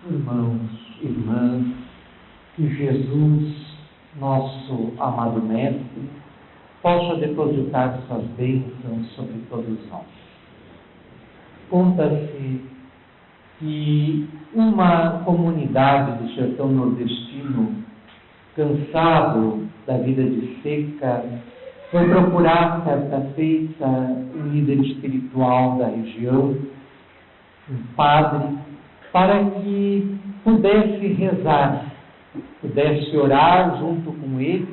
Irmãos, irmãs, que Jesus, nosso amado Mestre, possa depositar suas bênçãos sobre todos nós. Conta-se que uma comunidade do sertão nordestino, cansado da vida de seca, foi procurar certa feita um líder espiritual da região, um padre, para que pudesse rezar, pudesse orar junto com eles,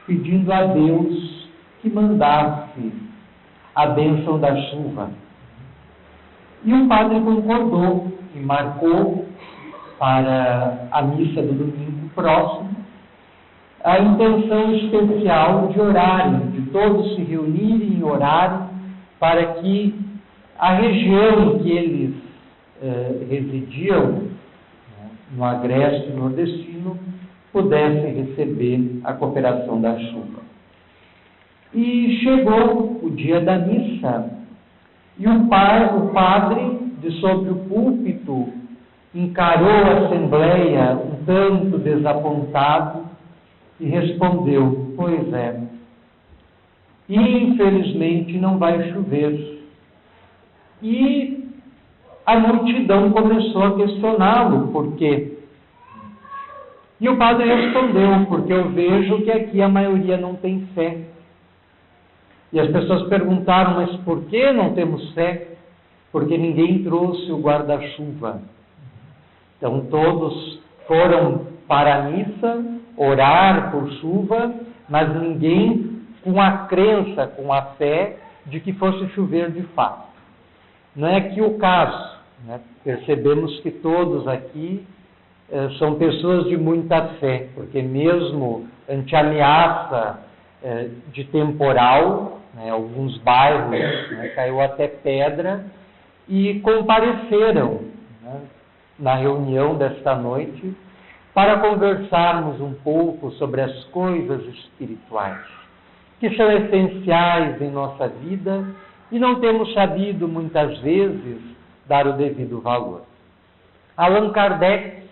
pedindo a Deus que mandasse a bênção da chuva. E o padre concordou e marcou para a missa do domingo próximo a intenção especial de orarem, de todos se reunirem e orarem para que a região que eles residiam, no agreste nordestino, pudesse receber a cooperação da chuva. E chegou o dia da missa, e o padre, de sobre o púlpito, encarou a assembleia um tanto desapontado e respondeu: pois é, infelizmente não vai chover. E a multidão começou a questioná-lo, por quê? E o padre respondeu: porque eu vejo que aqui a maioria não tem fé. E as pessoas perguntaram: mas por que não temos fé? Porque ninguém trouxe o guarda-chuva. Então todos foram para a missa orar por chuva, mas ninguém com a crença, com a fé de que fosse chover de fato. Não é aqui o caso, né? Percebemos que todos aqui são pessoas de muita fé, porque mesmo ante a ameaça de temporal, né, alguns bairros, né, caiu até pedra, e compareceram, né, na reunião desta noite para conversarmos um pouco sobre as coisas espirituais, que são essenciais em nossa vida e não temos sabido muitas vezes dar o devido valor. Allan Kardec,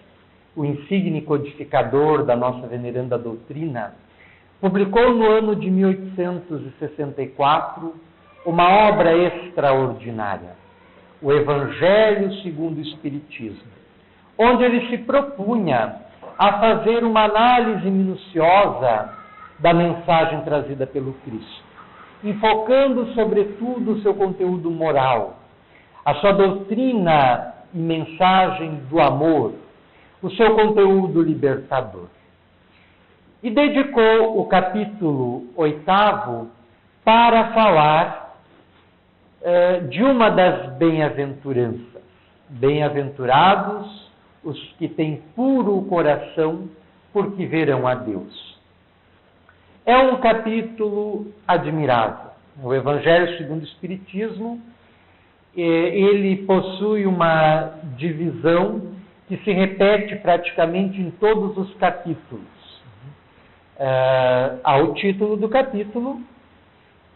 o insigne codificador da nossa veneranda doutrina, publicou no ano de 1864 uma obra extraordinária, o Evangelho segundo o Espiritismo, onde ele se propunha a fazer uma análise minuciosa da mensagem trazida pelo Cristo, enfocando sobretudo o seu conteúdo moral, a sua doutrina e mensagem do amor, o seu conteúdo libertador. E dedicou o capítulo 8º para falar de uma das bem-aventuranças. Bem-aventurados os que têm puro coração, porque verão a Deus. É um capítulo admirável. O Evangelho segundo o Espiritismo, ele possui uma divisão que se repete praticamente em todos os capítulos. Ao título do capítulo,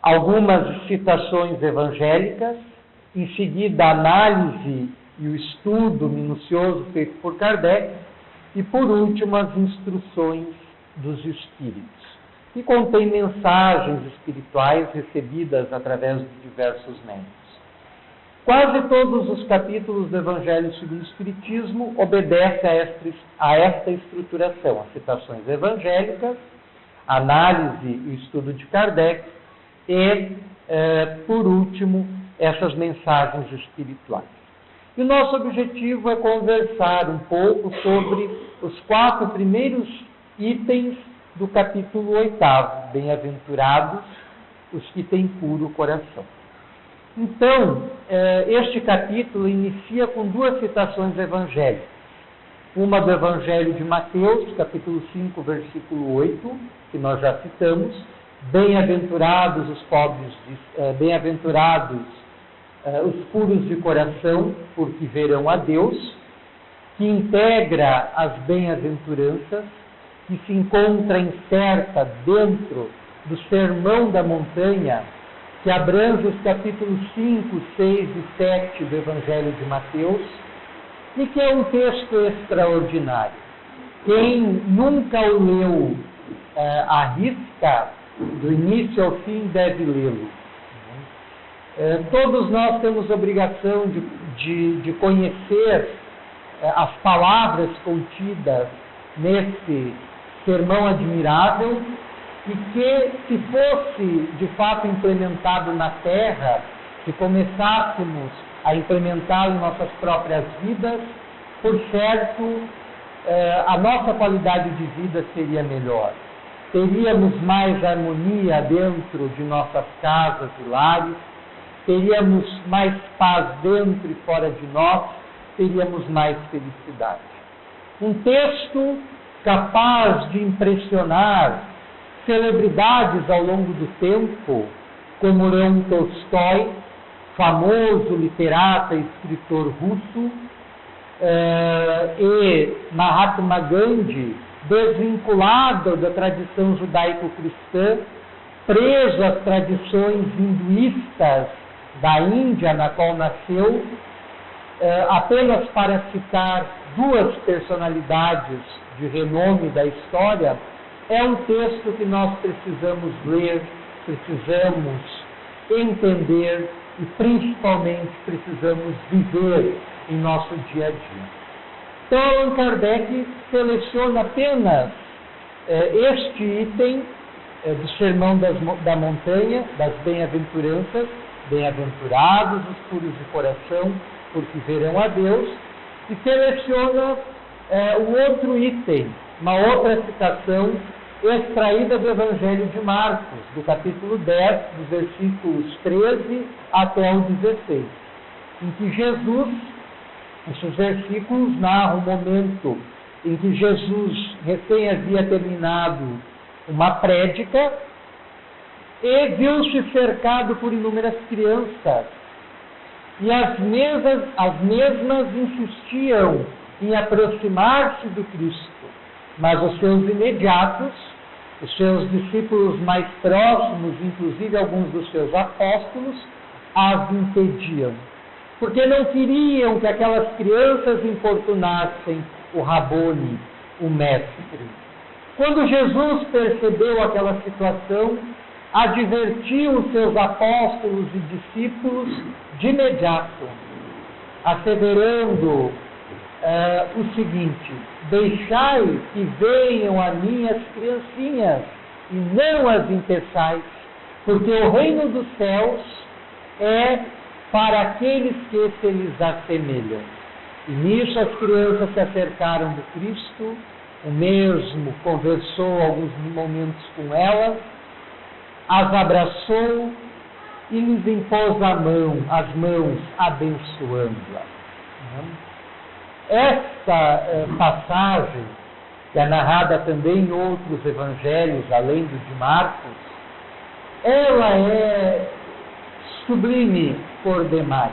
algumas citações evangélicas, em seguida a análise e o estudo minucioso feito por Kardec, e por último as instruções dos Espíritos, que contém mensagens espirituais recebidas através de diversos médiuns. Quase todos os capítulos do Evangelho segundo o Espiritismo obedecem a esta estruturação, as citações evangélicas, a análise e o estudo de Kardec e, por último, essas mensagens espirituais. E o nosso objetivo é conversar um pouco sobre os 4 primeiros itens do capítulo 8º, bem-aventurados os que têm puro coração. Então, este capítulo inicia com 2 citações evangélicas. Uma do Evangelho de Mateus, capítulo 5, versículo 8, que nós já citamos: bem-aventurados os pobres, bem-aventurados os puros de coração, porque verão a Deus, que integra as bem-aventuranças, que se encontra inserta dentro do Sermão da Montanha, que abrange os capítulos 5, 6 e 7 do Evangelho de Mateus, e que é um texto extraordinário. Quem nunca o leu à risca, do início ao fim, deve lê-lo. Todos nós temos obrigação de conhecer as palavras contidas nesse sermão admirável e que, se fosse de fato implementado na terra, se começássemos a implementá-lo em nossas próprias vidas, por certo, a nossa qualidade de vida seria melhor. Teríamos mais harmonia dentro de nossas casas e lares, teríamos mais paz dentro e fora de nós, teríamos mais felicidade. Um texto capaz de impressionar celebridades ao longo do tempo, como Leon Tolstói, famoso literata e escritor russo, e Mahatma Gandhi, desvinculado da tradição judaico-cristã, preso às tradições hinduístas da Índia, na qual nasceu, apenas para citar duas personalidades de renome da história, é um texto que nós precisamos ler, precisamos entender e principalmente precisamos viver em nosso dia a dia. Então, Allan Kardec seleciona apenas este item do Sermão da Montanha, das Bem-aventuranças, bem-aventurados os puros de coração, porque verão a Deus, e seleciona um outro item, uma outra citação extraída do Evangelho de Marcos, do capítulo 10, dos versículos 13 até o 16, em que Jesus, esses versículos narram o momento em que Jesus recém havia terminado uma prédica e viu-se cercado por inúmeras crianças. E as mesmas insistiam em aproximar-se do Cristo, mas os seus imediatos, os seus discípulos mais próximos, inclusive alguns dos seus apóstolos, as impediam, porque não queriam que aquelas crianças importunassem o Rabone, o mestre. Quando Jesus percebeu aquela situação, advertiu os seus apóstolos e discípulos de imediato, asseverando o seguinte: deixai que venham a mim as criancinhas e não as impeçais, porque o reino dos céus é para aqueles que se lhes assemelham. E nisso as crianças se acercaram do Cristo, o mesmo conversou alguns momentos com elas, as abraçou e lhes impôs as mãos, abençoando-as. Esta passagem, que é narrada também em outros evangelhos, além do de Marcos, ela é sublime por demais.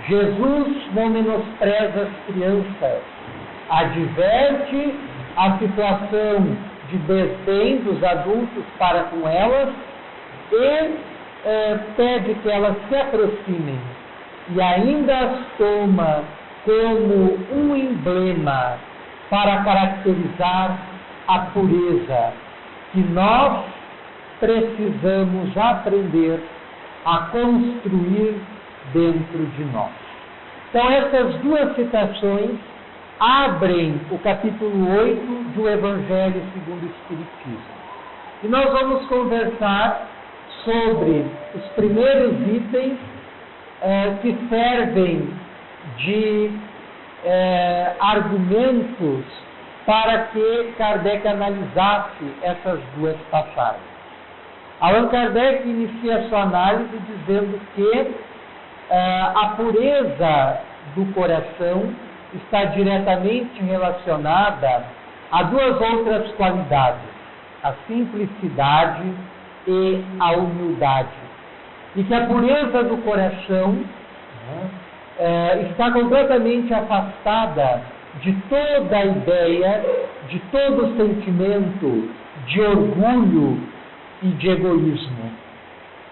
Jesus não menospreza as crianças, adverte a situação de desdém dos adultos para com elas e pede que elas se aproximem e ainda as toma como um emblema para caracterizar a pureza que nós precisamos aprender a construir dentro de nós. Então, essas duas citações abrem o capítulo 8 do Evangelho segundo o Espiritismo. E nós vamos conversar sobre os primeiros itens que servem de argumentos para que Kardec analisasse essas duas passagens. Allan Kardec inicia sua análise dizendo que a pureza do coração está diretamente relacionada a duas outras qualidades, a simplicidade e a humildade. E que a pureza do coração está completamente afastada de toda a ideia, de todo o sentimento de orgulho e de egoísmo.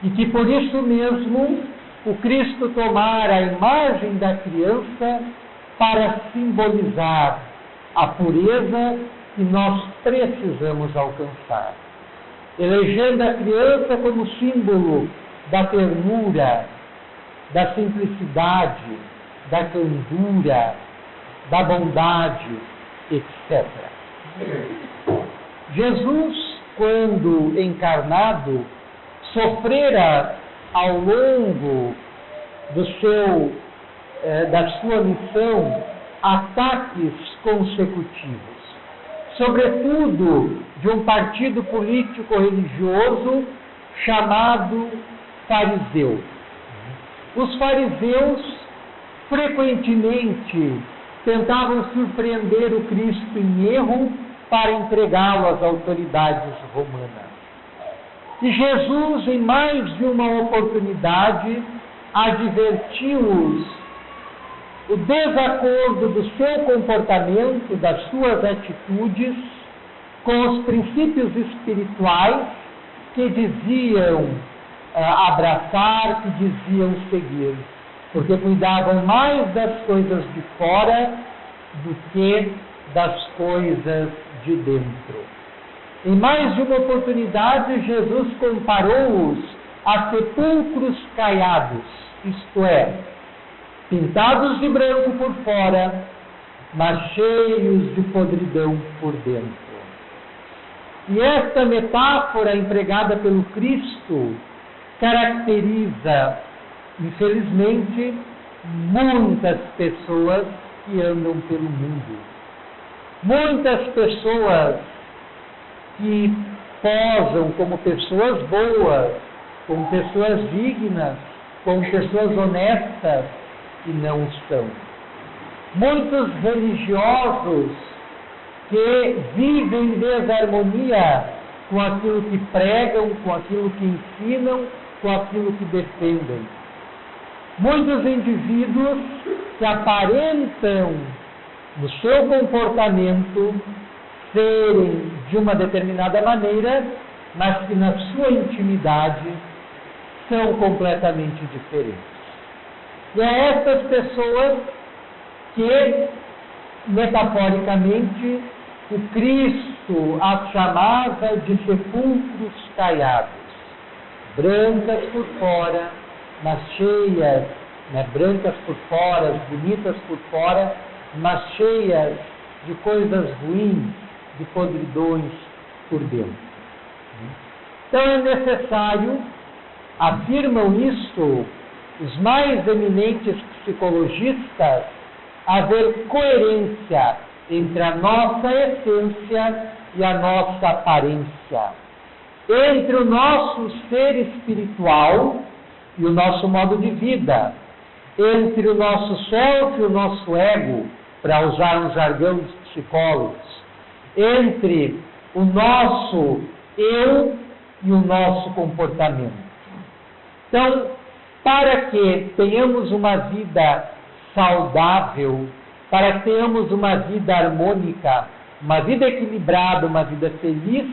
E que por isso mesmo o Cristo tomara a imagem da criança para simbolizar a pureza que nós precisamos alcançar, elegendo a criança como símbolo da ternura, da simplicidade, da candura, da bondade, etc. Jesus, quando encarnado, sofrera ao longo da sua missão ataques consecutivos, sobretudo de um partido político-religioso chamado fariseu. Os fariseus frequentemente tentavam surpreender o Cristo em erro para entregá-lo às autoridades romanas. E Jesus, em mais de uma oportunidade, advertiu-os o desacordo do seu comportamento, das suas atitudes, com os princípios espirituais que diziam abraçar, que diziam seguir, porque cuidavam mais das coisas de fora do que das coisas de dentro. Em mais de uma oportunidade, Jesus comparou-os a sepulcros caiados, isto é, pintados de branco por fora, mas cheios de podridão por dentro. E esta metáfora empregada pelo Cristo caracteriza, infelizmente, muitas pessoas que andam pelo mundo. Muitas pessoas que posam como pessoas boas, como pessoas dignas, como pessoas honestas, e não são. Muitos religiosos que vivem em desarmonia com aquilo que pregam, com aquilo que ensinam, com aquilo que defendem. Muitos indivíduos que aparentam, no seu comportamento, serem de uma determinada maneira, mas que na sua intimidade são completamente diferentes. E é essas pessoas que, metaforicamente, o Cristo as chamava de sepulcros caiados, brancas por fora, mas cheias, brancas por fora, bonitas por fora, mas cheias de coisas ruins, de podridões por dentro. Então é necessário, afirmam isto os mais eminentes psicologistas, haver coerência entre a nossa essência e a nossa aparência, entre o nosso ser espiritual e o nosso modo de vida, entre o nosso self e o nosso ego, para usar um jargão dos psicólogos, entre o nosso eu e o nosso comportamento. Então, para que tenhamos uma vida saudável, para que tenhamos uma vida harmônica, uma vida equilibrada, uma vida feliz,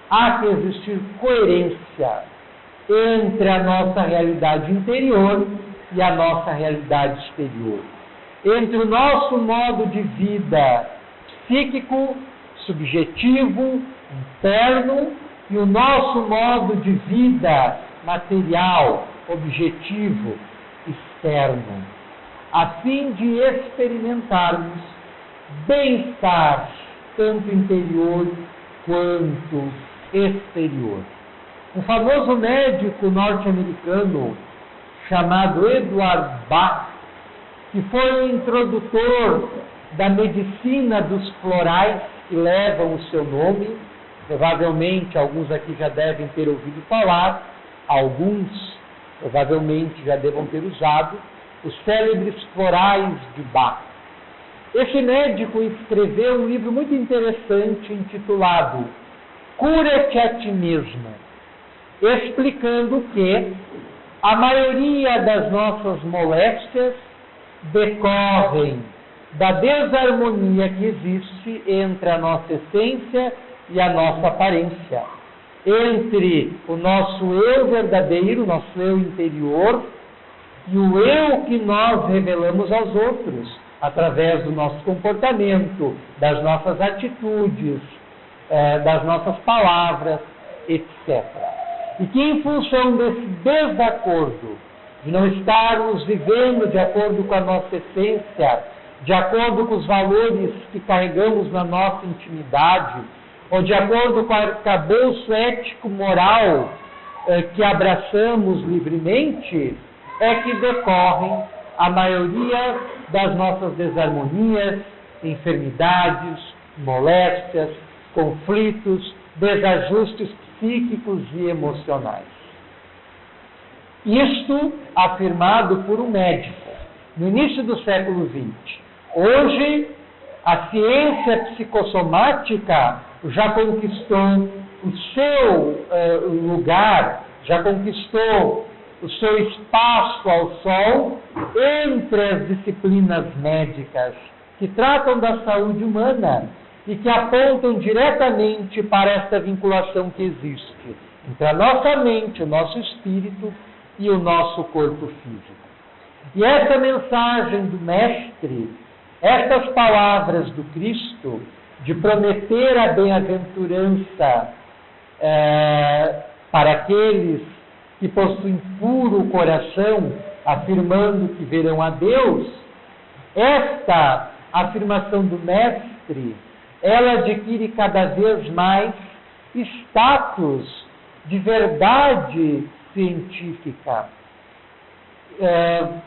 há que existir coerência entre a nossa realidade interior e a nossa realidade exterior. Entre o nosso modo de vida psíquico, subjetivo, interno, e o nosso modo de vida material, objetivo, externo, a fim de experimentarmos bem-estar, tanto interior quanto exterior. Um famoso médico norte-americano chamado Edward Bach, que foi o introdutor da medicina dos florais que levam o seu nome, provavelmente alguns aqui já devem ter ouvido falar, alguns provavelmente já devam ter usado, os célebres florais de Bach. Esse médico escreveu um livro muito interessante intitulado Cura-te a ti mesmo, explicando que a maioria das nossas moléstias decorrem da desarmonia que existe entre a nossa essência e a nossa aparência, entre o nosso eu verdadeiro, nosso eu interior, e o eu que nós revelamos aos outros, através do nosso comportamento, das nossas atitudes, das nossas palavras, etc. E que em função desse desacordo, de não estarmos vivendo de acordo com a nossa essência, de acordo com os valores que carregamos na nossa intimidade, ou de acordo com o arcabouço ético-moral que abraçamos livremente, é que decorrem a maioria das nossas desarmonias, enfermidades, moléstias, conflitos, desajustes psíquicos e emocionais. Isto afirmado por um médico no início do século XX. Hoje, a ciência psicossomática já conquistou o seu lugar, já conquistou o seu espaço ao sol entre as disciplinas médicas que tratam da saúde humana e que apontam diretamente para esta vinculação que existe entre a nossa mente, o nosso espírito e o nosso corpo físico. E essa mensagem do Mestre, estas palavras do Cristo, de prometer a bem-aventurança para aqueles que possuem puro coração, afirmando que verão a Deus, esta afirmação do Mestre, ela adquire cada vez mais status de verdade científica,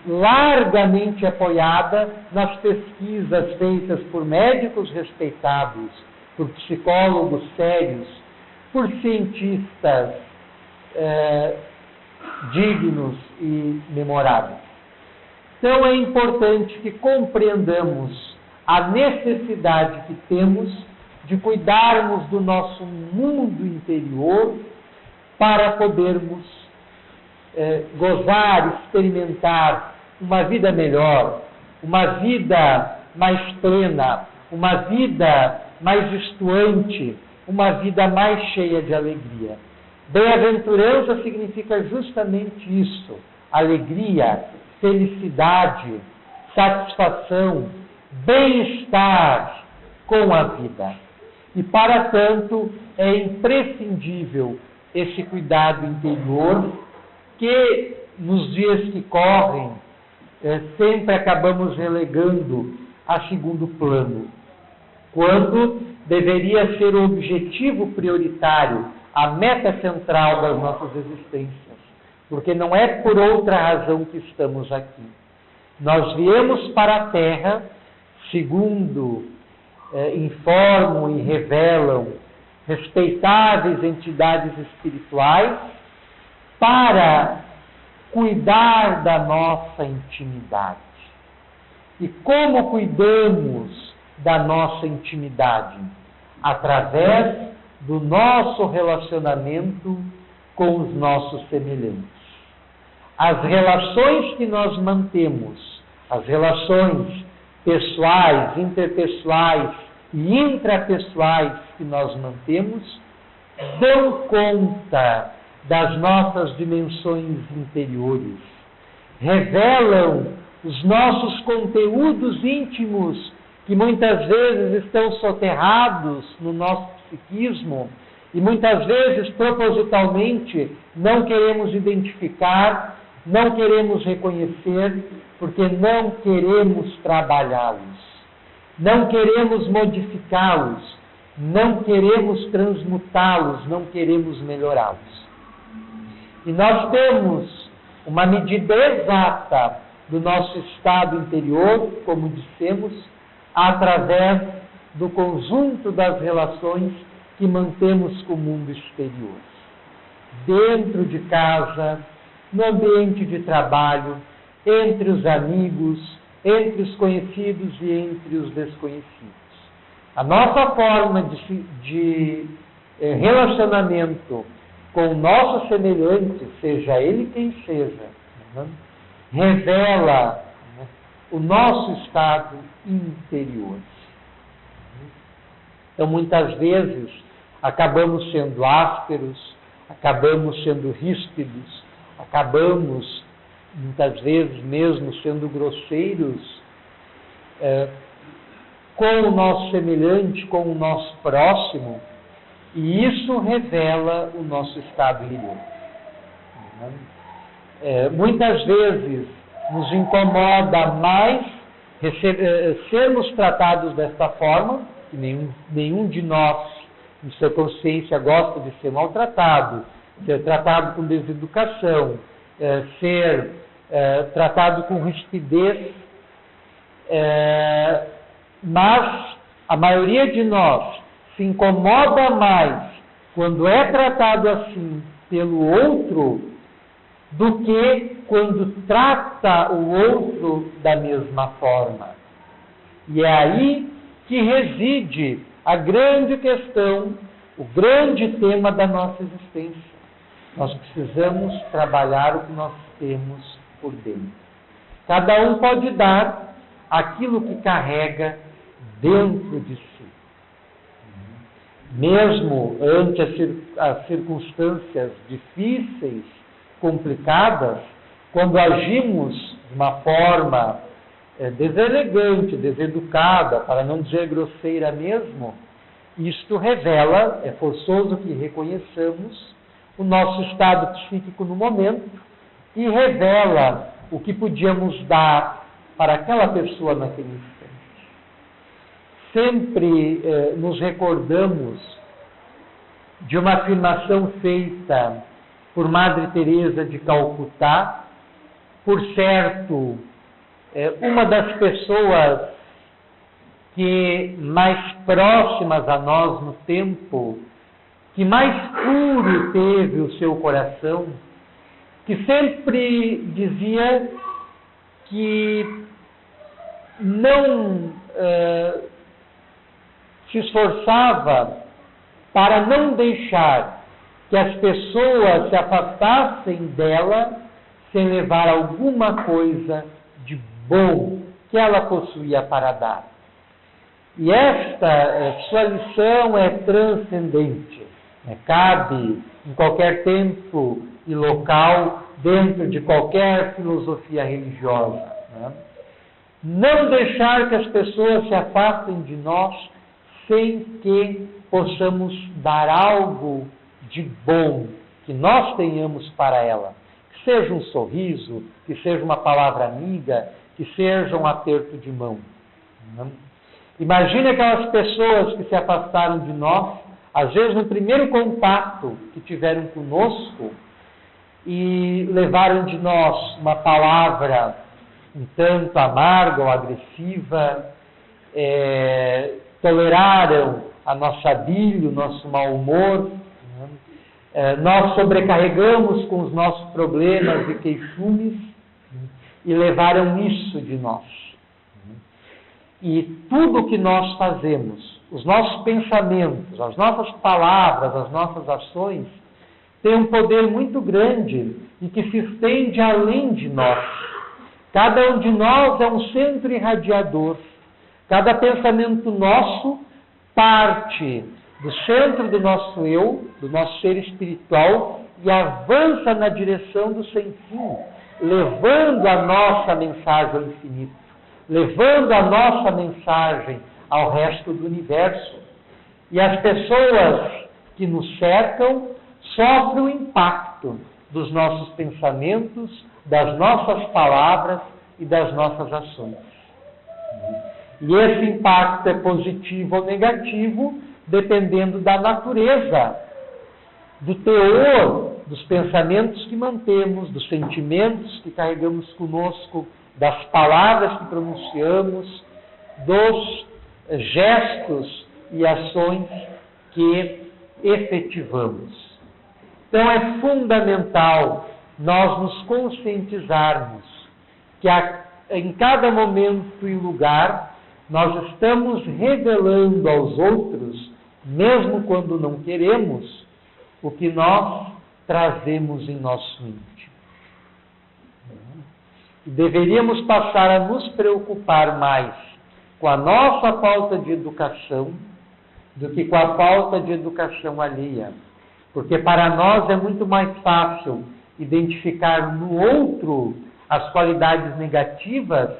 largamente apoiada nas pesquisas feitas por médicos respeitados, por psicólogos sérios, por cientistas dignos e memoráveis. Então é importante que compreendamos a necessidade que temos de cuidarmos do nosso mundo interior para podermos gozar, experimentar uma vida melhor, uma vida mais plena, uma vida mais estuante, uma vida mais cheia de alegria. Bem-aventurança significa justamente isso: alegria, felicidade, satisfação, bem-estar com a vida. E, para tanto, é imprescindível esse cuidado interior que, nos dias que correm, sempre acabamos relegando a segundo plano, quando deveria ser o objetivo prioritário, a meta central das nossas existências, porque não é por outra razão que estamos aqui. Nós viemos para a Terra, segundo informam e revelam respeitáveis entidades espirituais, para cuidar da nossa intimidade. E como cuidamos da nossa intimidade? Através do nosso relacionamento com os nossos semelhantes. As relações que nós mantemos, as relações pessoais, interpessoais e intrapessoais que nós mantemos, dão conta das nossas dimensões interiores, revelam os nossos conteúdos íntimos que muitas vezes estão soterrados no nosso psiquismo e muitas vezes propositalmente não queremos identificar, não queremos reconhecer, porque não queremos trabalhá-los, não queremos modificá-los, não queremos transmutá-los, não queremos melhorá-los. E nós temos uma medida exata do nosso estado interior, como dissemos, através do conjunto das relações que mantemos com o mundo exterior. Dentro de casa, no ambiente de trabalho, entre os amigos, entre os conhecidos e entre os desconhecidos. A nossa forma de relacionamento com o nosso semelhante, seja ele quem seja, revela o nosso estado interior. Então, muitas vezes, acabamos sendo ásperos, acabamos sendo ríspidos, acabamos, muitas vezes mesmo, sendo grosseiros, com o nosso semelhante, com o nosso próximo, e isso revela o nosso estado interior. Muitas vezes nos incomoda mais sermos tratados desta forma, que nenhum de nós, em sua consciência, gosta de ser maltratado, ser tratado com deseducação, ser tratado com rispidez, mas a maioria de nós se incomoda mais quando é tratado assim pelo outro do que quando trata o outro da mesma forma. E é aí que reside a grande questão, o grande tema da nossa existência. Nós precisamos trabalhar o que nós temos por dentro. Cada um pode dar aquilo que carrega dentro de si. Mesmo ante as circunstâncias difíceis, complicadas, quando agimos de uma forma deselegante, deseducada, para não dizer grosseira mesmo, isto revela, é forçoso que reconheçamos, o nosso estado psíquico no momento e revela o que podíamos dar para aquela pessoa naquele instante. Sempre nos recordamos de uma afirmação feita por Madre Teresa de Calcutá, por certo, uma das pessoas que mais próximas a nós no tempo, que mais puro teve o seu coração, que sempre dizia que não se esforçava para não deixar que as pessoas se afastassem dela sem levar alguma coisa de bom que ela possuía para dar. E esta sua lição é transcendente. Cabe em qualquer tempo e local, dentro de qualquer filosofia religiosa. Não deixar que as pessoas se afastem de nós sem que possamos dar algo de bom que nós tenhamos para ela. Que seja um sorriso, que seja uma palavra amiga, que seja um aperto de mão. Imagine aquelas pessoas que se afastaram de nós, às vezes no primeiro contato que tiveram conosco, e levaram de nós uma palavra um tanto amarga ou agressiva, toleraram a nossa bile, o nosso mau humor, nós sobrecarregamos com os nossos problemas e queixumes e levaram isso de nós. E tudo o que nós fazemos, os nossos pensamentos, as nossas palavras, as nossas ações, tem um poder muito grande e que se estende além de nós. Cada um de nós é um centro irradiador. Cada pensamento nosso parte do centro do nosso eu, do nosso ser espiritual, e avança na direção do sem fim, levando a nossa mensagem ao infinito, levando a nossa mensagem ao resto do universo. E as pessoas que nos cercam sofrem o impacto dos nossos pensamentos, das nossas palavras e das nossas ações. E esse impacto é positivo ou negativo, dependendo da natureza, do teor dos pensamentos que mantemos, dos sentimentos que carregamos conosco, das palavras que pronunciamos, dos gestos e ações que efetivamos. Então é fundamental nós nos conscientizarmos que em cada momento e lugar nós estamos revelando aos outros, mesmo quando não queremos, o que nós trazemos em nosso íntimo. E deveríamos passar a nos preocupar mais com a nossa falta de educação do que com a falta de educação alheia. Porque para nós é muito mais fácil identificar no outro as qualidades negativas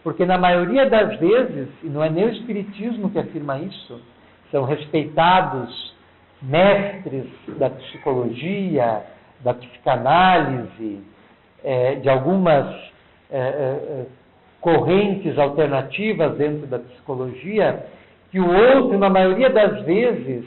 Porque na maioria das vezes, e não é nem o Espiritismo que afirma isso, são respeitados mestres da psicologia, da psicanálise, de algumas correntes alternativas dentro da psicologia, que o outro, na maioria das vezes,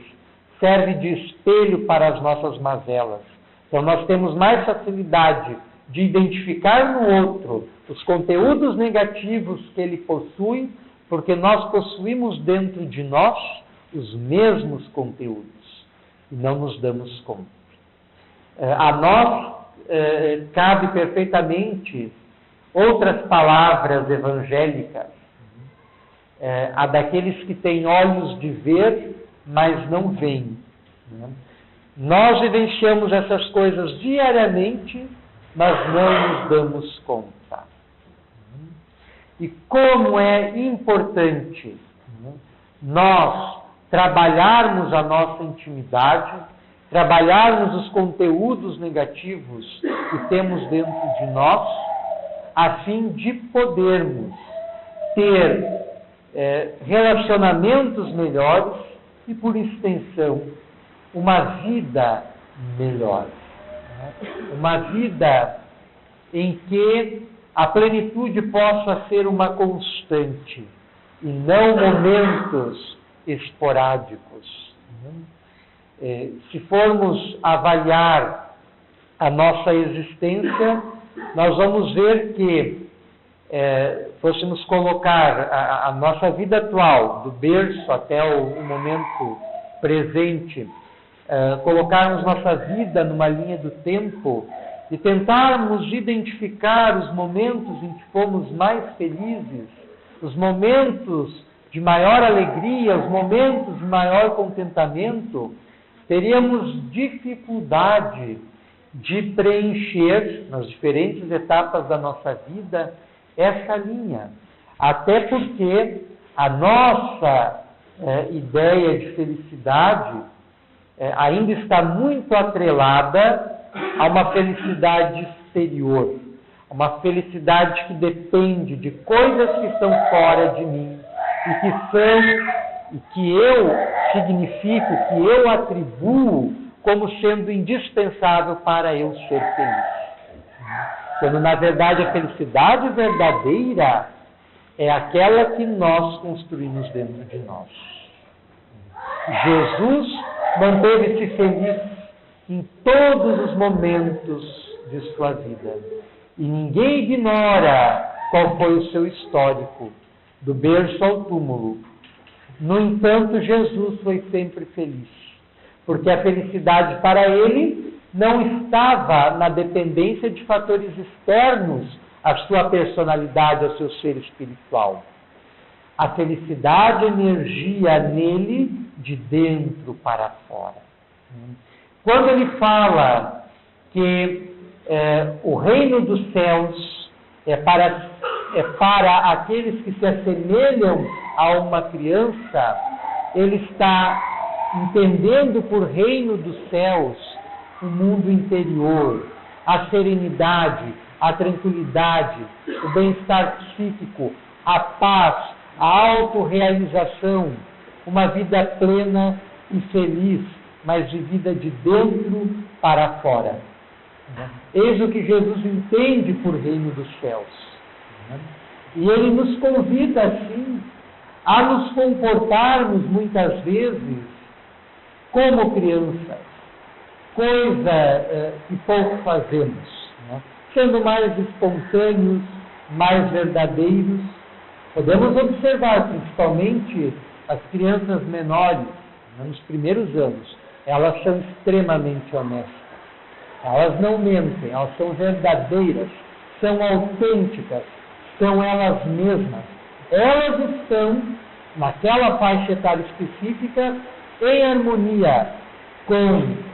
serve de espelho para as nossas mazelas. Então, nós temos mais facilidade de identificar no outro os conteúdos negativos que ele possui, porque nós possuímos dentro de nós os mesmos conteúdos e não nos damos conta. A nós cabe perfeitamente outras palavras evangélicas, a daqueles que têm olhos de ver, mas não veem. Né? Nós vivenciamos essas coisas diariamente, mas não nos damos conta. E como é importante nós trabalharmos a nossa intimidade, trabalharmos os conteúdos negativos que temos dentro de nós, a fim de podermos ter relacionamentos melhores e, por extensão, uma vida melhor. Uma vida em que a plenitude possa ser uma constante e não momentos esporádicos. Se formos avaliar a nossa existência, nós vamos ver que, fôssemos colocar a nossa vida atual, do berço até o momento presente, colocarmos nossa vida numa linha do tempo e tentarmos identificar os momentos em que fomos mais felizes, os momentos de maior alegria, os momentos de maior contentamento, teríamos dificuldade de preencher, nas diferentes etapas da nossa vida, essa linha. Até porque a nossa ideia de felicidade ainda está muito atrelada a uma felicidade exterior, uma felicidade que depende de coisas que estão fora de mim e que eu significo, que eu atribuo como sendo indispensável para eu ser feliz. Quando, na verdade, a felicidade verdadeira é aquela que nós construímos dentro de nós. Jesus manteve-se feliz em todos os momentos de sua vida. E ninguém ignora qual foi o seu histórico, do berço ao túmulo. No entanto, Jesus foi sempre feliz, porque a felicidade para ele não estava na dependência de fatores externos à sua personalidade, ao seu ser espiritual. A felicidade emergia nele de dentro para fora. Quando ele fala que o reino dos céus é para aqueles que se assemelham a uma criança, ele está entendendo por reino dos céus o mundo interior, a serenidade, a tranquilidade, o bem-estar psíquico, a paz, a autorrealização, uma vida plena e feliz, mas vivida de dentro para fora. Eis o que Jesus entende por reino dos céus. E ele nos convida, assim, a nos comportarmos muitas vezes como crianças, coisa que pouco fazemos, sendo mais espontâneos, mais verdadeiros. Podemos observar, principalmente, as crianças menores, nos primeiros anos, elas são extremamente honestas. Elas não mentem, elas são verdadeiras, são autênticas, são elas mesmas. Elas estão, naquela faixa etária específica, em harmonia com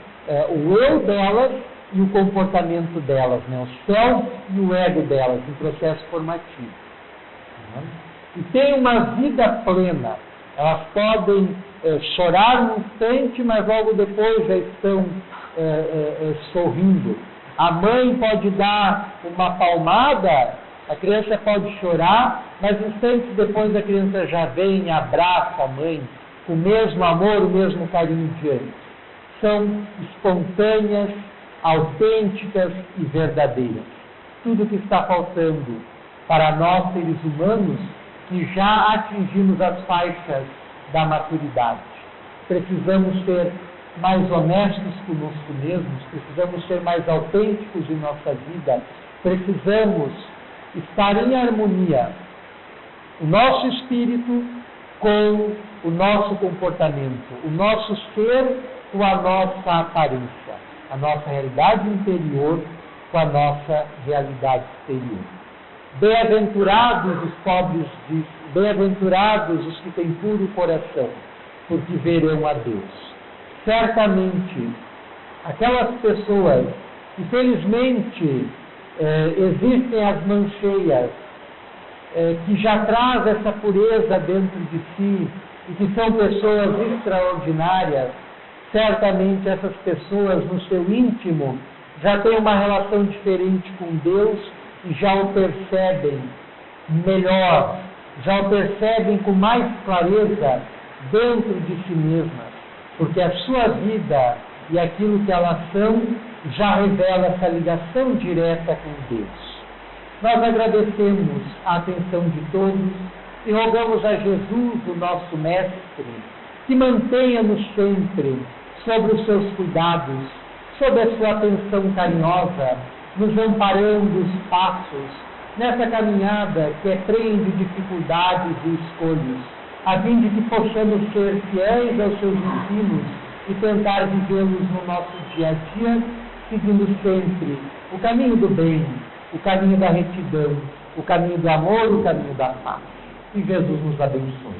o eu delas e o comportamento delas, o self e o ego delas, em processo formativo. E tem uma vida plena. Elas podem chorar no instante, mas logo depois já estão sorrindo. A mãe pode dar uma palmada A criança pode chorar, mas instantes depois a criança já vem e abraça a mãe com o mesmo amor, o mesmo carinho de antes. São espontâneas, autênticas e verdadeiras. Tudo que está faltando para nós, seres humanos, que já atingimos as faixas da maturidade. Precisamos ser mais honestos conosco mesmos, precisamos ser mais autênticos em nossa vida, precisamos estar em harmonia, o nosso espírito com o nosso comportamento, o nosso ser com a nossa aparência, a nossa realidade interior com a nossa realidade exterior. Bem-aventurados os pobres, bem-aventurados os que têm puro coração, porque verão a Deus. Certamente, aquelas pessoas que felizmente existem as mancheias, que já trazem essa pureza dentro de si e que são pessoas extraordinárias, certamente essas pessoas no seu íntimo já têm uma relação diferente com Deus e já o percebem melhor, já o percebem com mais clareza dentro de si mesmas, porque a sua vida e aquilo que elas são já revela essa ligação direta com Deus. Nós agradecemos a atenção de todos e rogamos a Jesus, o nosso Mestre, que mantenha-nos sempre sobre os seus cuidados, sob a sua atenção carinhosa, nos amparando os passos nessa caminhada que é prenhe de dificuldades e escolhas, a fim de que possamos ser fiéis aos seus ensinos e tentar vivê-los no nosso dia a dia, seguindo sempre o caminho do bem, o caminho da retidão, o caminho do amor, o caminho da paz. Que Jesus nos abençoe.